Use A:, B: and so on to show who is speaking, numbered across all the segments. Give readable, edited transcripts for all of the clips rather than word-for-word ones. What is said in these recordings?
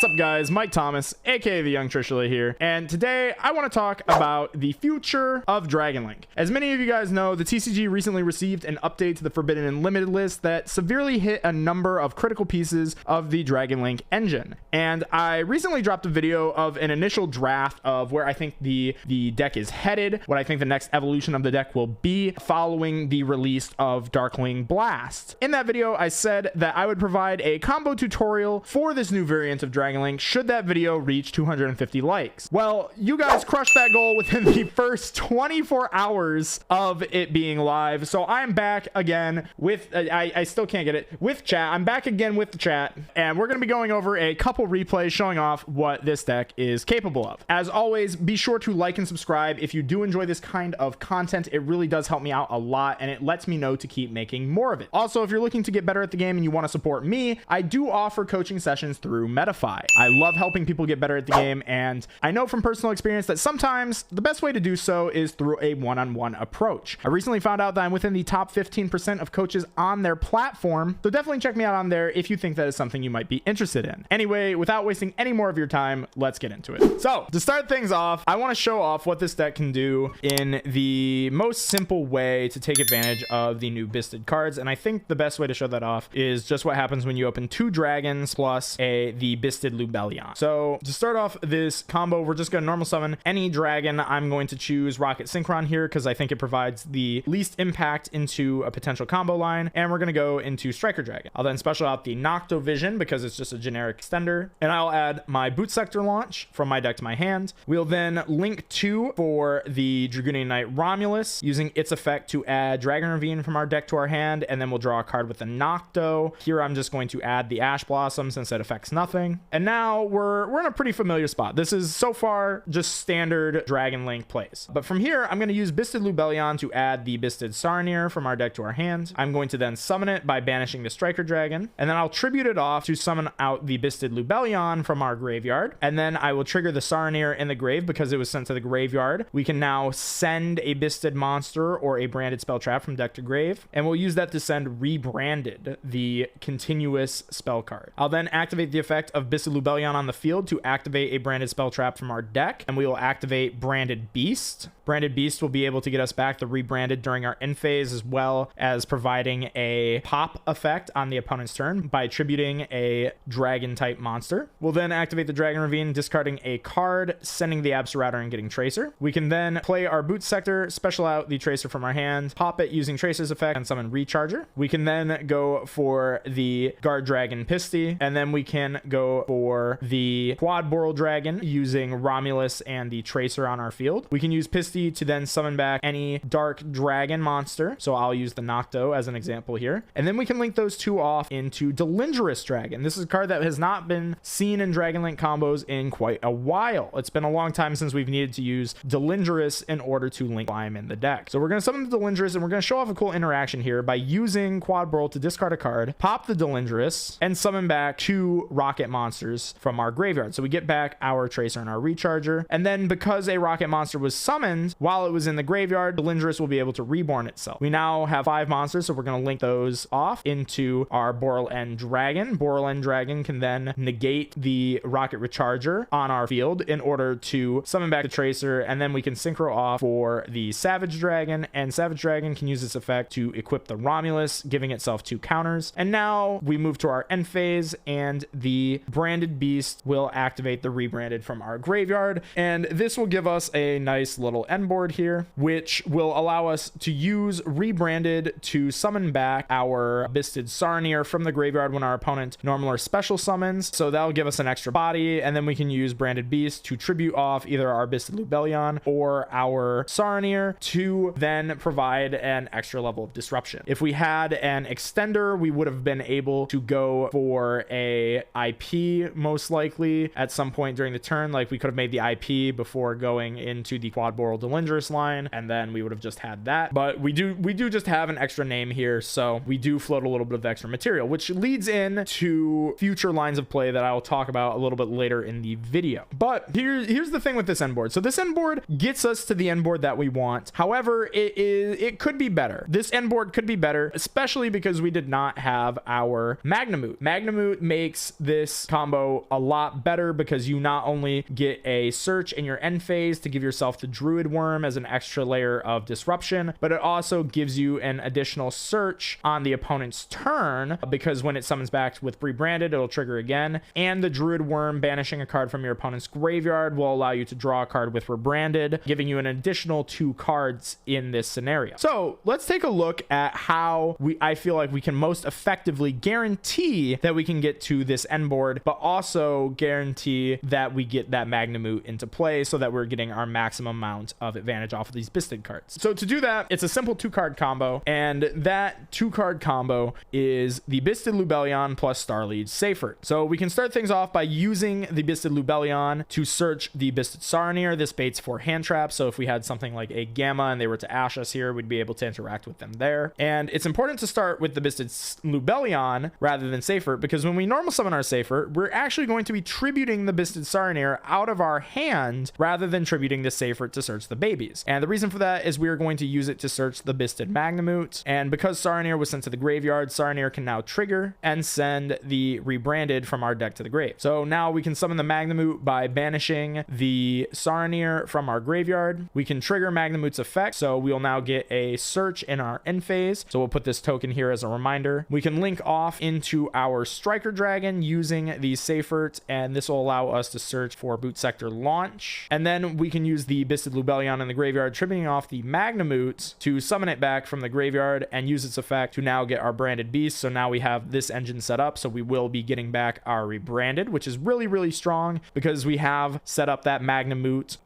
A: What's up guys, Mike Thomas, aka the Young Trishula here, and today I want to talk about the future of Dragon Link. As many of you guys know, the TCG recently received an update to the Forbidden and Limited list that severely hit a number of critical pieces of the Dragon Link engine. And I recently dropped a video of an initial draft of where I think the deck is headed, what I think the next evolution of the deck will be following the release of Darkling Blast. In that video, I said that I would provide a combo tutorial for this new variant of Dragon Link should that video reach 250 likes. Well, you guys crushed that goal within the first 24 hours of it being live. So I'm back again with, I still can't get it, with chat. I'm back again with the chat, and we're going to be going over a couple replays showing off what this deck is capable of. As always, be sure to like and subscribe if you do enjoy this kind of content. It really does help me out a lot, and it lets me know to keep making more of it. Also, if you're looking to get better at the game and you want to support me, I do offer coaching sessions through Metafy. I love helping people get better at the game, and I know from personal experience that sometimes the best way to do so is through a one-on-one approach. I recently found out that I'm within the top 15% of coaches on their platform, so definitely check me out on there if you think that is something you might be interested in. Anyway, without wasting any more of your time, let's get into it. So, to start things off, I want to show off what this deck can do in the most simple way to take advantage of the new Byssted cards, and I think the best way to show that off is just what happens when you open 2 dragons plus the Byssted Lubellion. So to start off this combo, we're just going to normal summon any dragon. I'm going to choose Rocket Synchron here because I think it provides the least impact into a potential combo line, and we're going to go into Striker Dragon. I'll then special out the Nocto Vision because it's just a generic extender, and I'll add my Boot Sector Launch from my deck to my hand. We'll then link 2 for the Dragonian Knight Romulus, using its effect to add Dragon Ravine from our deck to our hand, and then we'll draw a card with the Nocto. Here I'm just going to add the Ash Blossom since it affects nothing. And now we're in a pretty familiar spot. This is so far just standard Dragon Link plays. But from here, I'm going to use Byssted Lubellion to add the Byssted Saronir from our deck to our hand. I'm going to then summon it by banishing the Striker Dragon, and then I'll tribute it off to summon out the Byssted Lubellion from our graveyard, and then I will trigger the Saronir in the grave because it was sent to the graveyard. We can now send a Byssted monster or a branded spell trap from deck to grave, and we'll use that to send Rebranded, the continuous spell card. I'll then activate the effect of Byssted Lubellion on the field to activate a branded spell trap from our deck, and we will activate Branded Beast. Branded Beast will be able to get us back the Rebranded during our end phase, as well as providing a pop effect on the opponent's turn by attributing a dragon type monster. We'll then activate the Dragon Ravine, discarding a card, sending the Absolrouter, and getting Tracer. We can then play our Boot Sector, special out the Tracer from our hand, pop it using Tracer's effect, and summon Recharger. We can then go for the Guard Dragon Pisty, and then we can go for the Quad Boral Dragon using Romulus and the Tracer on our field. We can use Pisty to then summon back any Dark Dragon monster, so I'll use the Nocto as an example here. And then we can link those 2 off into Delindrous Dragon. This is a card that has not been seen in Dragon Link combos in quite a while. It's been a long time since we've needed to use Delindrous in order to link Lime in the deck. So we're going to summon the Delindrous, and we're going to show off a cool interaction here by using Quad Boral to discard a card, pop the Delindrous, and summon back 2 rocket monsters from our graveyard. So we get back our Tracer and our Recharger, and then because a rocket monster was summoned while it was in the graveyard, Delindrous will be able to reborn itself. We now have 5 monsters, so we're going to link those off into our Boral End Dragon. Boral End Dragon can then negate the Rocket Recharger on our field in order to summon back the Tracer, and then we can synchro off for the Savage Dragon, and Savage Dragon can use this effect to equip the Romulus, giving itself 2 counters. And now we move to our end phase, and the Branded Beast will activate the Rebranded from our graveyard, and this will give us a nice little end board here, which will allow us to use Rebranded to summon back our Byssted Saronir from the graveyard when our opponent normal or special summons. So that'll give us an extra body, and then we can use Branded Beast to tribute off either our Byssted Lubellion or our Saronir to then provide an extra level of disruption. If we had an extender, we would have been able to go for a IP most likely at some point during the turn. Like we could have made the IP before going into the Quad Boral Delindrous line, and then we would have just had that. But we do just have an extra name here, so we do float a little bit of extra material, which leads in to future lines of play that I will talk about a little bit later in the video. But here's the thing with this end board. So this end board gets us to the end board that we want. However, it could be better. This end board could be better, especially because we did not have our Magnemute. Magnemute makes this combo combo a lot better because you not only get a search in your end phase to give yourself the Druid Worm as an extra layer of disruption, but it also gives you an additional search on the opponent's turn because when it summons back with rebranded, it'll trigger again. And the Druid Worm banishing a card from your opponent's graveyard will allow you to draw a card with rebranded, giving you an additional 2 cards in this scenario. So let's take a look at how I feel like we can most effectively guarantee that we can get to this end board, but also guarantee that we get that Magnamute into play so that we're getting our maximum amount of advantage off of these Byssted cards. So to do that, it's a simple 2-card combo, and that 2-card combo is the Byssted Lubellion plus Starliege Seyfert. So we can start things off by using the Byssted Lubellion to search the Byssted Saronir. This baits for hand traps, so if we had something like a Gamma and they were to ash us here, we'd be able to interact with them there. And it's important to start with the Byssted Lubellion rather than Seyfert, because when we normal summon our Seyfert, we're actually going to be tributing the Byssted Saronir out of our hand rather than tributing the Seyfert to search the babies. And the reason for that is we are going to use it to search the Byssted Magnamute. And because Saronir was sent to the graveyard, Saronir can now trigger and send the rebranded from our deck to the grave. So now we can summon the Magnamute by banishing the Saronir from our graveyard. We can trigger Magnamute's effect, so we'll now get a search in our end phase. So we'll put this token here as a reminder. We can link off into our Striker Dragon using the Seyfert, and this will allow us to search for Boot Sector Launch. And then we can use the Byssted Lubellion in the graveyard, tributing off the Magnamute to summon it back from the graveyard and use its effect to now get our branded beast. So now we have this engine set up, so we will be getting back our rebranded, which is really, really strong because we have set up that Magnamute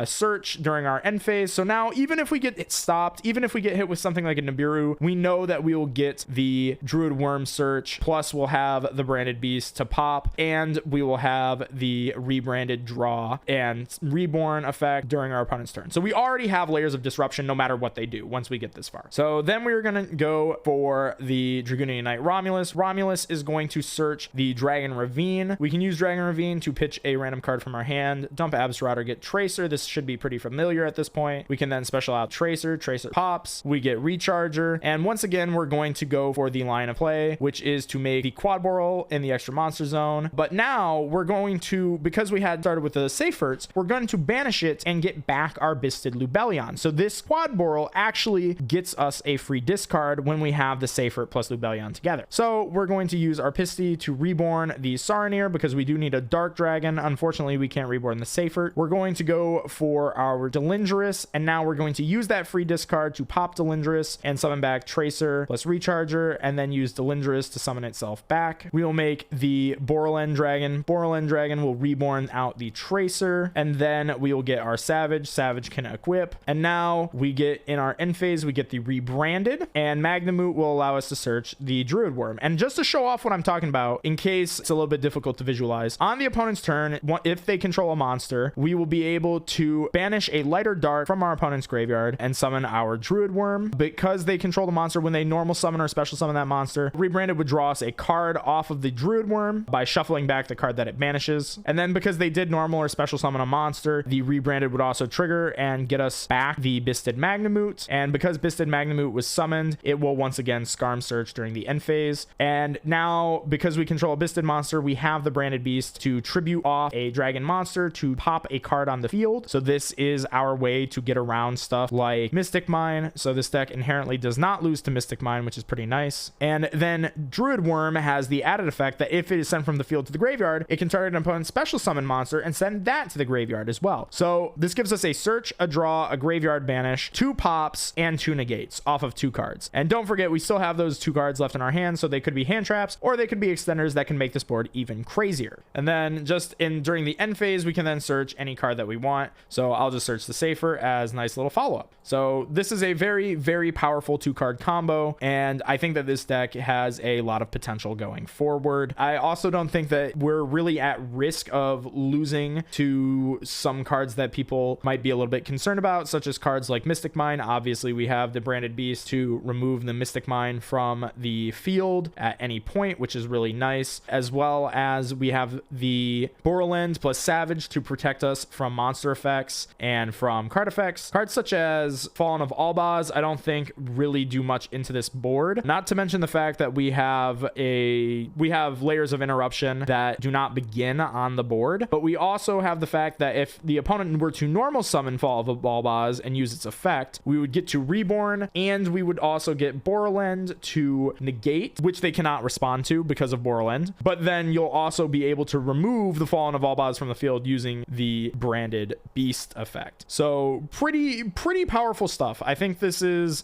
A: search during our end phase. So now even if we get it stopped, even if we get hit with something like a Nibiru, we know that we will get the Druid Worm search, plus we'll have the branded beast to pop, and we will have the rebranded draw and reborn effect during our opponent's turn. So we already have layers of disruption no matter what they do once we get this far. So then we're going to go for the Dragonian Knight Romulus. Romulus is going to search the Dragon Ravine. We can use Dragon Ravine to pitch a random card from our hand, dump Absrod or get Tracer. This should be pretty familiar at this point. We can then special out Tracer. Tracer pops. We get Recharger. And once again, we're going to go for the line of play, which is to make the Quad Boral in the extra monster zone. But now we're going to, because we had started with the Seyferts, we're going to banish it and get back our Byssted Lubellion. So this Quad Boral actually gets us a free discard when we have the Seyfert plus Lubellion together. So we're going to use our Pisty to reborn the Saronir because we do need a Dark Dragon. Unfortunately, we can't reborn the Seyfert. We're going to go for our Delindrus, and now we're going to use that free discard to pop Delindrus and summon back Tracer plus Recharger, and then use Delindrus to summon itself back. We will make the Borland Dragon. Borland Dragon will reborn out the Tracer, and then we will get our Savage. Savage can equip, and now we get in our end phase, we get the rebranded, and Magnamute will allow us to search the Druid Worm. And just to show off what I'm talking about, in case it's a little bit difficult to visualize, on the opponent's turn, if they control a monster, we will be able to banish a lighter dark from our opponent's graveyard and summon our Druid Worm. Because they control the monster, when they normal summon or special summon that monster, rebranded would draw us a card off of the Druid Worm by shuffling back the card that it banishes. And then because they did normal or special summon a monster, the rebranded would also trigger and get us back the Byssted Magnamute. And because Byssted Magnamute was summoned, it will once again Scarm Search during the end phase. And now, because we control a Byssted monster, we have the branded beast to tribute off a dragon monster to pop a card on the field. So this is our way to get around stuff like Mystic Mine. So this deck inherently does not lose to Mystic Mine, which is pretty nice. And then Druid Worm has the added effect that if it is sent from the field to the graveyard, it can target an opponent's special summon monster and send that to the graveyard as well. So this gives us a search, a draw, a graveyard banish, 2 pops, and 2 negates off of 2 cards. And don't forget, we still have those 2 cards left in our hand, so they could be hand traps or they could be extenders that can make this board even crazier. And then just during the end phase, we can then search any card that we want. So I'll just search the Seyfert as nice little follow-up. So this is a very, very powerful 2-card combo, and I think that this deck has a lot of potential going forward. I also don't think that we're really at risk of losing to some cards that people might be a little bit concerned about, such as cards like Mystic Mine. Obviously, we have the Branded Beast to remove the Mystic Mine from the field at any point, which is really nice, as well as we have the Borland plus Savage to protect us from monster effects and from card effects. Cards such as Fallen of Albaz, I don't think really do much into this board. Not to mention the fact that we have layers of interruption disruption that do not begin on the board. But we also have the fact that if the opponent were to normal summon Fall of a Balbaz and use its effect, we would get to Reborn, and we would also get Borland to negate, which they cannot respond to because of Borland. But then you'll also be able to remove the Fallen of Balbaz from the field using the branded Beast effect. So pretty powerful stuff. I think this is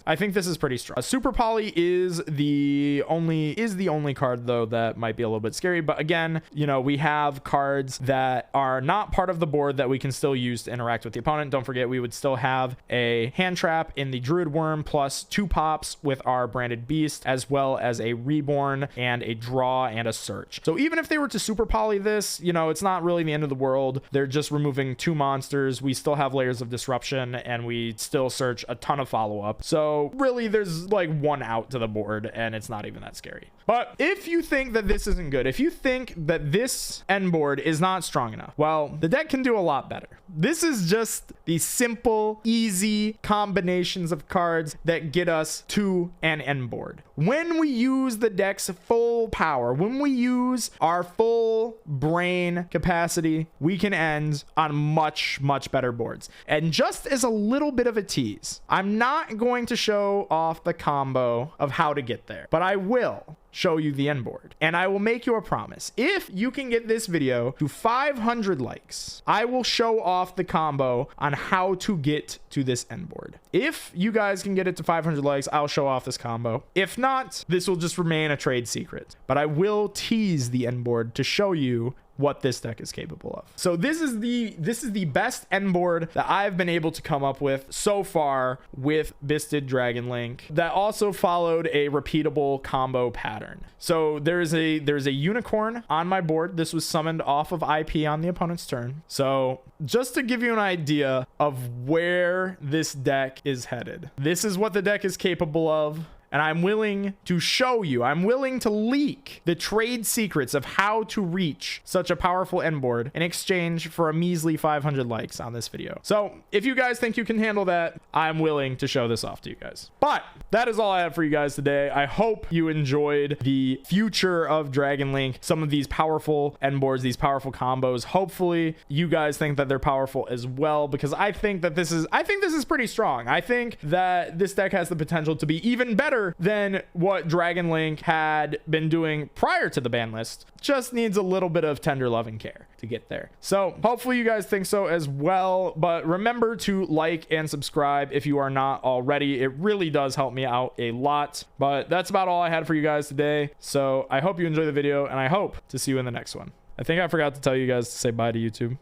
A: pretty strong. Super Poly is the only card though that might be a little bit scary. But again, you know, we have cards that are not part of the board that we can still use to interact with the opponent. Don't forget, we would still have a hand trap in the Druid Worm plus 2 pops with our branded Beast, as well as a Reborn and a draw and a search. So even if they were to Super Poly this, you know, it's not really the end of the world. They're just removing 2 monsters. We still have layers of disruption, and we still search a ton of follow-up. So really, there's like 1 out to the board, and it's not even that scary. But if you think that this isn't good, if you think that this end board is not strong enough, well, the deck can do a lot better. This is just the simple, easy combinations of cards that get us to an end board. When we use the deck's full power, when we use our full brain capacity, we can end on much better boards. And just as a little bit of a tease, I'm not going to show off the combo of how to get there, but I will show you the end board, and I will make you a promise. If you can get this video to 500 likes, I will show off the combo on how to get to this end board. If you guys can get it to 500 likes, I'll show off this combo. If not, this will just remain a trade secret, but I will tease the end board to show you what this deck is capable of. So this is the best end board that I've been able to come up with so far with Byssted Dragon Link that also followed a repeatable combo pattern. So there's a unicorn on my board. This was summoned off of IP on the opponent's turn. So just to give you an idea of where this deck is headed, this is what the deck is capable of. And I'm willing to show you, I'm willing to leak the trade secrets of how to reach such a powerful end board in exchange for a measly 500 likes on this video. So if you guys think you can handle that, I'm willing to show this off to you guys. But that is all I have for you guys today. I hope you enjoyed the future of Dragon Link, some of these powerful end boards, these powerful combos. Hopefully you guys think that they're powerful as well, because I think this is pretty strong. I think that this deck has the potential to be even better than what Dragon Link had been doing prior to the ban list. Just needs a little bit of tender love and care to get there. So hopefully you guys think so as well. But remember to like and subscribe if you are not already. It really does help me out a lot. But that's about all I had for you guys today. So I hope you enjoy the video, and I hope to see you in the next one. I think I forgot to tell you guys to say bye to YouTube.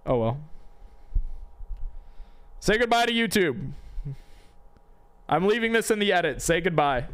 A: Oh well. Say goodbye to YouTube. I'm leaving this in the edit. Say goodbye.